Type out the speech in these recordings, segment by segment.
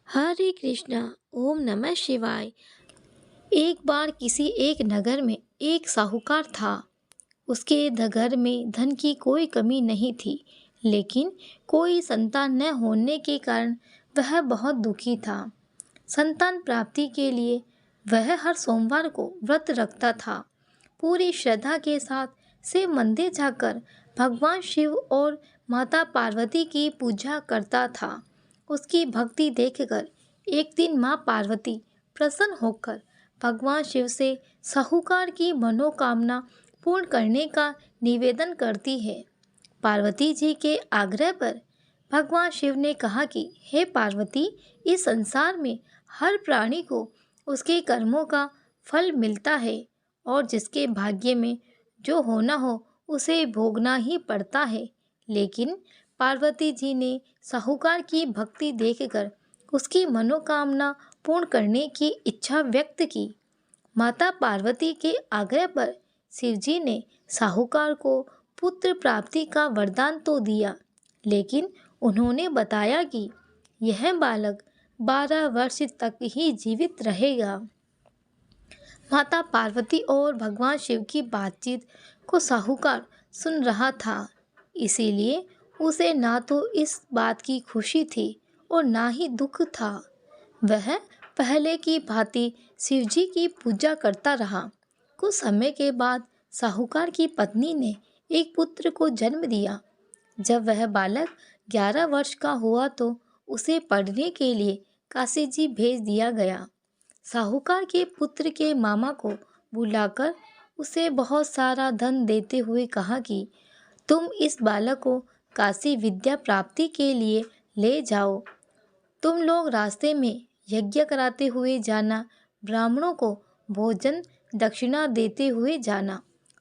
हरे कृष्णा। ओम नमः शिवाय। एक बार किसी एक नगर में एक साहूकार था। उसके घर में धन की कोई कमी नहीं थी, लेकिन कोई संतान न होने के कारण वह बहुत दुखी था। संतान प्राप्ति के लिए वह हर सोमवार को व्रत रखता था। पूरी श्रद्धा के साथ शिव मंदिर जाकर भगवान शिव और माता पार्वती की पूजा करता था। उसकी भक्ति देखकर एक दिन माँ पार्वती प्रसन्न होकर भगवान शिव से साहूकार की मनोकामना पूर्ण करने का निवेदन करती है। पार्वती जी के आग्रह पर भगवान शिव ने कहा कि हे पार्वती, इस संसार में हर प्राणी को उसके कर्मों का फल मिलता है और जिसके भाग्य में जो होना हो उसे भोगना ही पड़ता है। लेकिन पार्वती जी ने साहूकार की भक्ति देखकर उसकी मनोकामना पूर्ण करने की इच्छा व्यक्त की। माता पार्वती के आग्रह पर शिवजी ने साहूकार को पुत्र प्राप्ति का वरदान तो दिया, लेकिन उन्होंने बताया कि यह बालक 12 वर्ष तक ही जीवित रहेगा। माता पार्वती और भगवान शिव की बातचीत को साहूकार सुन रहा था, इसीलिए उसे ना तो इस बात की खुशी थी और ना ही दुख था। वह पहले की भांति शिवजी की पूजा करता रहा। कुछ समय के बाद साहूकार की पत्नी ने एक पुत्र को जन्म दिया। जब वह बालक 11 वर्ष का हुआ तो उसे पढ़ने के लिए काशी जी भेज दिया गया। साहूकार के पुत्र के मामा को बुलाकर उसे बहुत सारा धन देते हुए कहा कि तुम इस बालक को काशी विद्या प्राप्ति के लिए ले जाओ। तुम लोग रास्ते में यज्ञ कराते हुए जाना, ब्राह्मणों को भोजन दक्षिणा देते हुए जाना।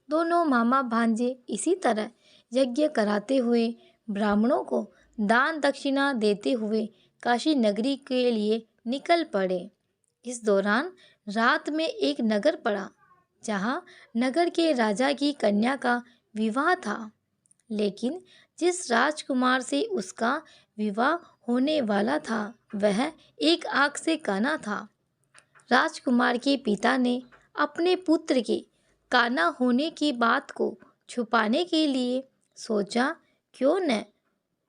दोनों मामा भांजे इसी तरह यज्ञ कराते हुए ब्राह्मणों को दान दक्षिणा देते हुए काशी नगरी के लिए निकल पड़े। इस दौरान रात में एक नगर पड़ा, जहाँ नगर के राजा की कन्या का विवाह था। लेकिन जिस राजकुमार से उसका विवाह होने वाला था वह एक आंख से काना था। राजकुमार के पिता ने अपने पुत्र के काना होने की बात को छुपाने के लिए सोचा, क्यों न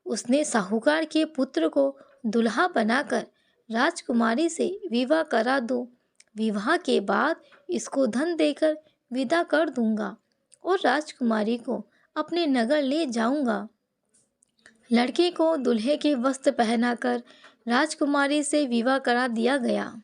उसने साहूकार के पुत्र को दुल्हा बनाकर राजकुमारी से विवाह करा दूं। विवाह के बाद इसको धन देकर विदा कर दूंगा और राजकुमारी को अपने नगर ले जाऊंगा। लड़के को दूल्हे के वस्त्र पहनाकर राजकुमारी से विवाह करा दिया गया।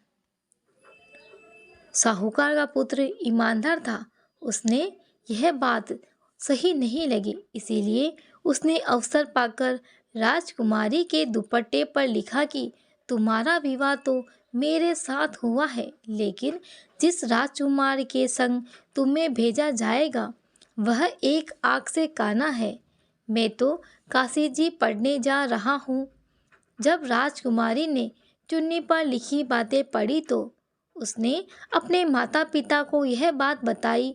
साहूकार का पुत्र ईमानदार था। उसने यह बात सही नहीं लगी, इसीलिए उसने अवसर पाकर राजकुमारी के दुपट्टे पर लिखा कि तुम्हारा विवाह तो मेरे साथ हुआ है, लेकिन जिस राजकुमार के संग तुम्हें भेजा जाएगा वह एक आंख से काना है। मैं तो काशी जी पढ़ने जा रहा हूँ। जब राजकुमारी ने चुन्नी पर लिखी बातें पढ़ी तो उसने अपने माता पिता को यह बात बताई।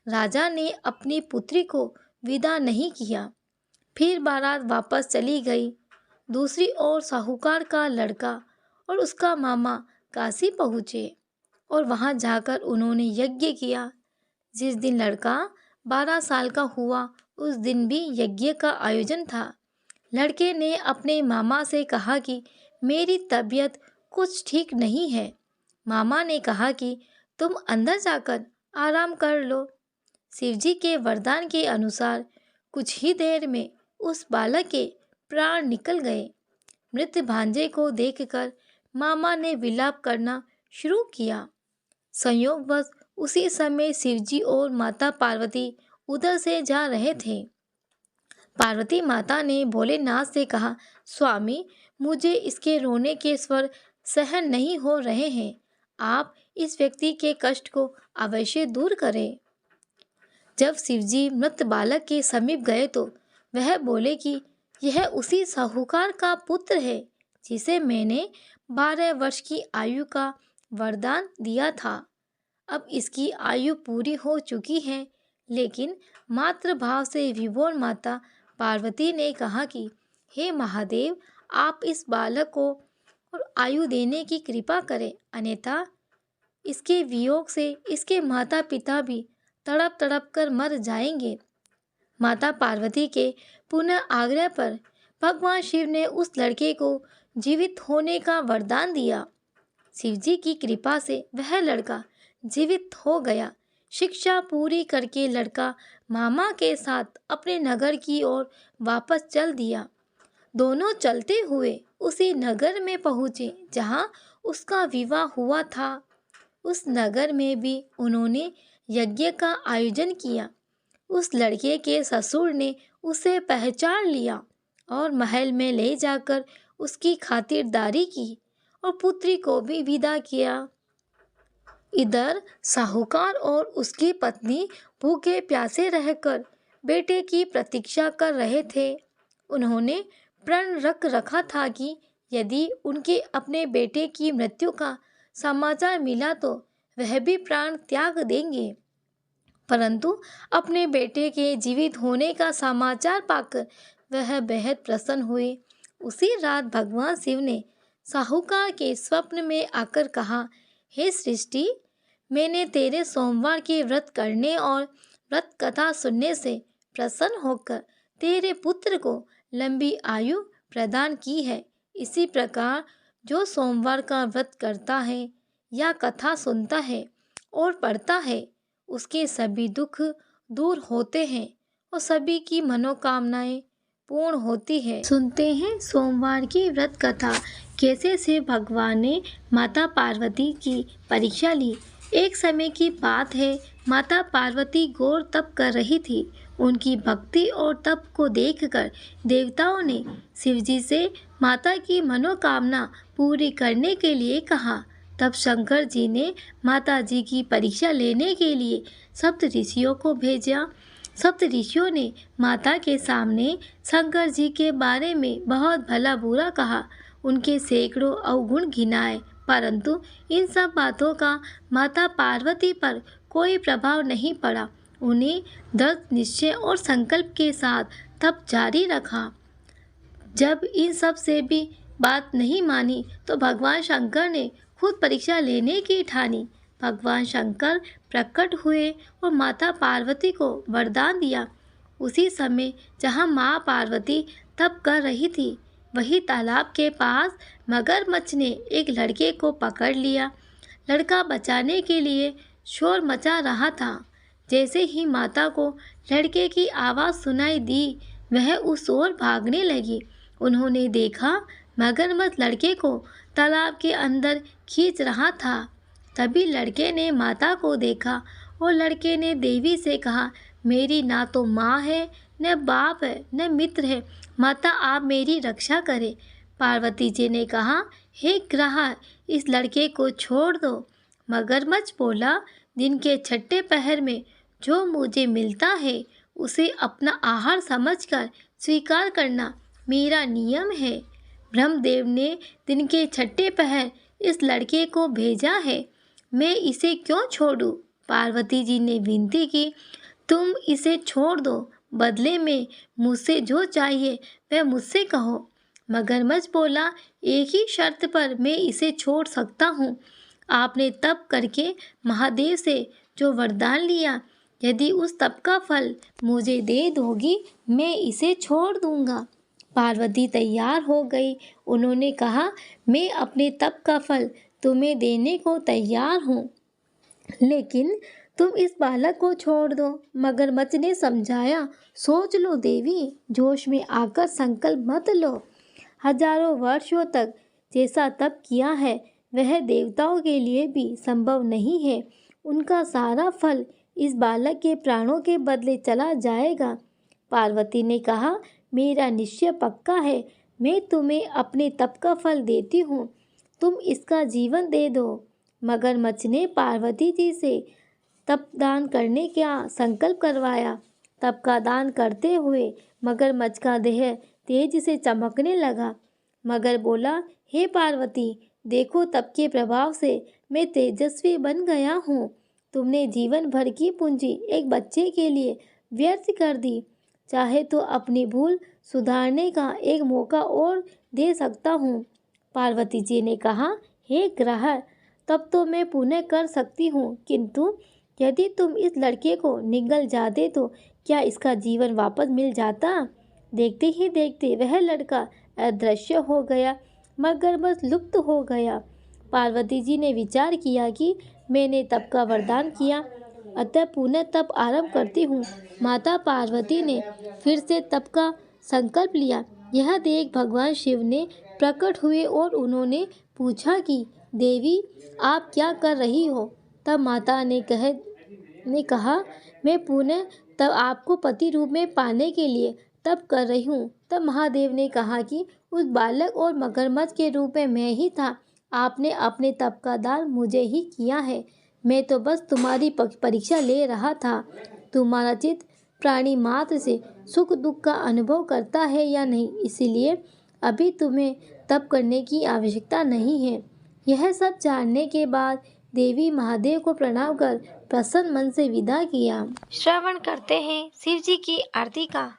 राजा ने अपनी पुत्री को विदा नहीं किया। फिर बारात वापस चली गई। दूसरी ओर साहूकार का लड़का और उसका मामा काशी पहुँचे और वहां जाकर उन्होंने यज्ञ किया। जिस दिन लड़का 12 साल का हुआ उस दिन भी यज्ञ का आयोजन था। लड़के ने अपने मामा से कहा कि मेरी तबीयत कुछ ठीक नहीं है। मामा ने कहा कि तुम अंदर जाकर आराम कर लो। शिवजी के वरदान के अनुसार कुछ ही देर में उस बालक के प्राण निकल गए। मृत भांजे को देखकर मामा ने विलाप करना शुरू किया। संयोगवश उसी समय शिवजी और माता पार्वती उधर से जा रहे थे। पार्वती माता ने भोलेनाथ से कहा, स्वामी, मुझे इसके रोने के स्वर सहन नहीं हो रहे हैं। आप इस व्यक्ति के कष्ट को अवश्य दूर करें। जब शिवजी मृत बालक के समीप गए तो वह बोले कि यह उसी साहूकार का पुत्र है जिसे मैंने 12 वर्ष की आयु का वरदान दिया था। अब इसकी आयु पूरी हो चुकी है, लेकिन मातृभाव से विभोर माता पार्वती ने कहा कि हे महादेव, आप इस बालक को और आयु देने की कृपा करे, अन्यथा इसके वियोग से इसके माता पिता भी तड़प तड़प कर मर जाएंगे। माता पार्वती के पुनः आग्रह पर भगवान शिव ने उस लड़के को जीवित होने का वरदान दिया। शिवजी की कृपा से वह लड़का जीवित हो गया। शिक्षा पूरी करके लड़का मामा के साथ अपने नगर की ओर वापस चल दिया। दोनों चलते हुए उसी नगर में पहुँचे जहाँ उसका विवाह हुआ था। उस नगर में भी उन्होंने यज्ञ का आयोजन किया। उस लड़के के ससुर ने उसे पहचान लिया और महल में ले जाकर उसकी खातिरदारी की और पुत्री को भी विदा किया। इधर साहूकार और उसकी पत्नी भूखे प्यासे रहकर बेटे की प्रतीक्षा कर रहे थे। उन्होंने प्रण रख रखा था कि यदि उनके अपने बेटे की मृत्यु का समाचार मिला तो वह भी प्राण त्याग देंगे। परंतु अपने बेटे के जीवित होने का समाचार पाकर वह बेहद प्रसन्न हुए। उसी रात भगवान शिव ने साहूकार के स्वप्न में आकर कहा, हे सृष्टि, मैंने तेरे सोमवार के व्रत करने और व्रत कथा सुनने से प्रसन्न होकर तेरे पुत्र को लंबी आयु प्रदान की है। इसी प्रकार जो सोमवार का व्रत करता है या कथा सुनता है और पढ़ता है, उसके सभी दुख दूर होते हैं और सभी की मनोकामनाएं पूर्ण होती है। सुनते हैं सोमवार की व्रत कथा। कैसे शिव भगवान ने माता पार्वती की परीक्षा ली। एक समय की बात है, माता पार्वती घोर तप कर रही थी। उनकी भक्ति और तप को देखकर देवताओं ने शिवजी से माता की मनोकामना पूरी करने के लिए कहा। तब शंकर जी ने माता जी की परीक्षा लेने के लिए सप्त ऋषियों को भेजा। सप्त ऋषियों ने माता के सामने शंकर जी के बारे में बहुत भला बुरा कहा, उनके सैकड़ों अवगुण गिनाए, परंतु इन सब बातों का माता पार्वती पर कोई प्रभाव नहीं पड़ा। उन्हें दृढ़ निश्चय और संकल्प के साथ तप जारी रखा। जब इन सब से भी बात नहीं मानी तो भगवान शंकर ने खुद परीक्षा लेने की ठानी। भगवान शंकर प्रकट हुए और माता पार्वती को वरदान दिया। उसी समय जहाँ माँ पार्वती तप कर रही थी, वही तालाब के पास मगरमच्छ ने एक लड़के को पकड़ लिया। लड़का बचाने के लिए शोर मचा रहा था। जैसे ही माता को लड़के की आवाज़ सुनाई दी, वह उस ओर भागने लगी। उन्होंने देखा मगरमच्छ लड़के को तालाब के अंदर खींच रहा था। तभी लड़के ने माता को देखा और लड़के ने देवी से कहा, मेरी ना तो माँ है, न बाप है, न मित्र है, माता आप मेरी रक्षा करें। पार्वती जी ने कहा, हे ग्रह, इस लड़के को छोड़ दो। मगरमच्छ बोला, दिन के छठे पहर में जो मुझे मिलता है उसे अपना आहार समझकर स्वीकार करना मेरा नियम है। ब्रह्मदेव ने दिन के छठे पहर इस लड़के को भेजा है, मैं इसे क्यों छोड़ूं? पार्वती जी ने विनती की, तुम इसे छोड़ दो, बदले में मुझसे जो चाहिए वह मुझसे कहो। मगरमच्छ बोला, एक ही शर्त पर मैं इसे छोड़ सकता हूँ। आपने तप करके महादेव से जो वरदान लिया, यदि उस तप का फल मुझे दे दोगी, मैं इसे छोड़ दूंगा। पार्वती तैयार हो गई। उन्होंने कहा, मैं अपने तप का फल तुम्हें देने को तैयार हूँ, लेकिन तुम इस बालक को छोड़ दो। मगरमच्छ ने समझाया, सोच लो देवी, जोश में आकर संकल्प मत लो। हजारों वर्षों तक जैसा तप किया है वह देवताओं के लिए भी संभव नहीं है। उनका सारा फल इस बालक के प्राणों के बदले चला जाएगा। पार्वती ने कहा, मेरा निश्चय पक्का है, मैं तुम्हें अपने तप का फल देती हूँ, तुम इसका जीवन दे दो। मगरमच्छ ने पार्वती जी से तप दान करने का संकल्प करवाया। तप का दान करते हुए मगरमच्छ का देह तेज से चमकने लगा। मगर बोला, हे पार्वती, देखो तप के प्रभाव से मैं तेजस्वी बन गया हूँ। तुमने जीवन भर की पूंजी एक बच्चे के लिए व्यर्थ कर दी। चाहे तो अपनी भूल सुधारने का एक मौका और दे सकता हूँ। पार्वती जी ने कहा, हे ग्रह, तब तो मैं पुण्य कर सकती हूँ, किंतु यदि तुम इस लड़के को निगल जाते तो क्या इसका जीवन वापस मिल जाता। देखते ही देखते वह लड़का अदृश्य हो गया, मगरमच्छ लुप्त हो गया। पार्वती जी ने विचार किया कि मैंने तप का वरदान किया, अतः पुनः तप आरंभ करती हूँ। माता पार्वती ने फिर से तप का संकल्प लिया। यह देख भगवान शिव ने प्रकट हुए और उन्होंने पूछा कि देवी, आप क्या कर रही हो। तब माता ने कहा, मैं पुनः तब आपको पति रूप में पाने के लिए तप कर रही हूँ। तब महादेव ने कहा कि उस बालक और मगरमच्छ के रूप में मैं ही था। आपने अपने तप का दान मुझे ही किया है। मैं तो बस तुम्हारी परीक्षा ले रहा था। तुम्हारा चित्त प्राणी मात्र से सुख दुख का अनुभव करता है या नहीं, इसीलिए अभी तुम्हें तप करने की आवश्यकता नहीं है। यह सब जानने के बाद देवी महादेव को प्रणाम कर प्रसन्न मन से विदा किया। श्रवण करते हैं शिव जी की आरती का।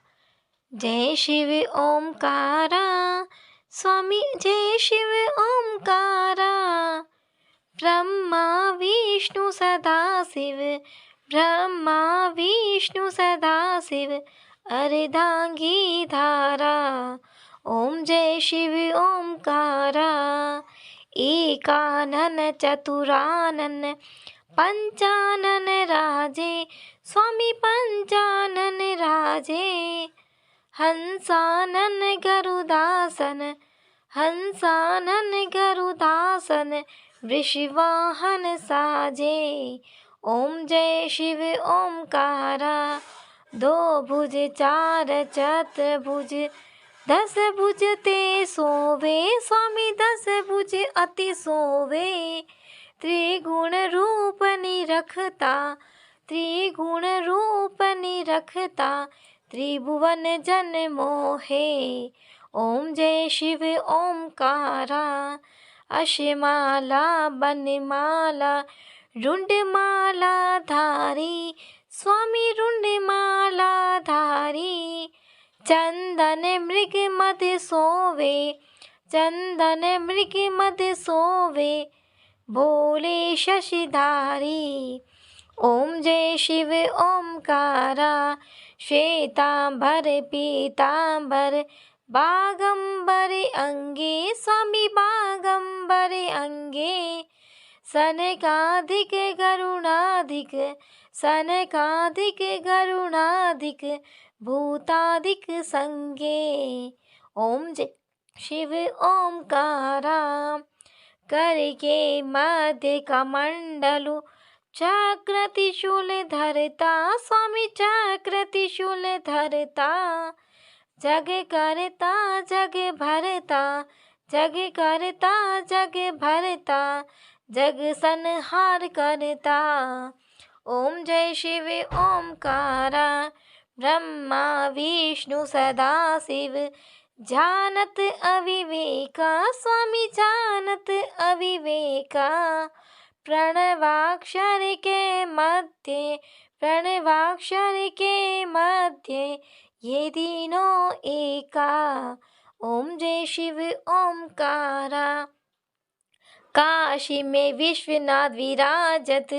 जय शिव ओमकारा, स्वामी जय शिव ओमकारा। ब्रह्मा विष्णु सदा शिव, ब्रह्मा विष्णु सदा शिव, अर्धांगी धारा। ओम जय शिव ओमकारा। एकानन चतुरानन पंचानन राजे, स्वामी पंचानन राजे। हंसानन गरुदासन, हंसानन गरुदासन, वृषवाहन साजे। ओम जय शिव ओमकारा। दो भुज चार चतुर्भुज, 10 भुज ते सोवे, स्वामी 10 भुज अति सोवे। त्रिगुण रूप निरखता, त्रिगुण रूप निरखता, त्रिभुवन जन मोहे। ओम जय शिव ओमकारा। अशमाला बनमाला, रुंडमाला धारी, स्वामी रुंडमाला धारी। चंदन मृग मद सोवे, चंदन मृग मद सोवे, भोले शशिधारी। ओम जय शिव ओमकारा। श्वेतांबर पीतांबर, बागंबर अंगे, स्वामी बागंबर अंगे। सनकाधिक गरुणाधिक, सनकाधिक गरुणाधिक, भूताधिक संगे। ओम जय शिव ओमकारा। करके मध्य कमंडलु, चक्र त्रिशूल धरता, स्वामी चक्र त्रिशूल धरता। जग करता जग भरता, जग करता जग भरता, जग संहार करता। ओम जय शिव ओमकारा। ब्रह्मा विष्णु सदा शिव, जानत अविवेका, स्वामी जानत अविवेका। प्रणवाक्षर के मध्य, प्रणवाक्षर के मध्य, ये तीनों एका। ओम जय शिव ओमकारा। काशी में विश्वनाथ विराजत,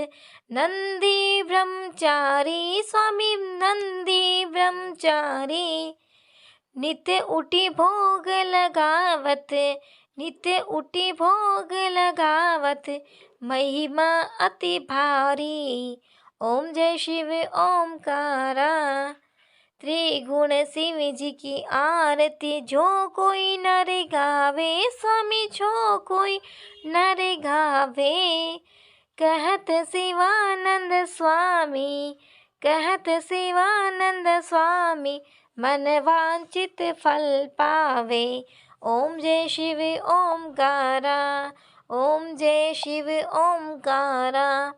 नंदी ब्रह्मचारी, स्वामी नंदी ब्रह्मचारी। नित्य उठी भोग लगावत, नित्य उठी भोग लगावत, महिमा अति भारी। ओम जय शिव ओमकारा। त्रिगुण शिव जी की आरती, जो कोई नर गावे, स्वामी जो कोई नर गावे। कहत शिवानंद स्वामी, कहत शिवानंद स्वामी, मन वांछित फल पावे। ओम जय शिव ओमकारा। ओम जय शिव ओमकारा।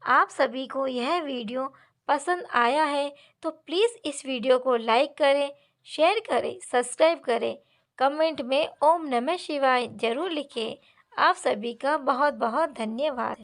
आप सभी को यह वीडियो पसंद आया है तो प्लीज़ इस वीडियो को लाइक करें, शेयर करें, सब्सक्राइब करें। कमेंट में ओम नमः शिवाय ज़रूर लिखें। आप सभी का बहुत बहुत धन्यवाद।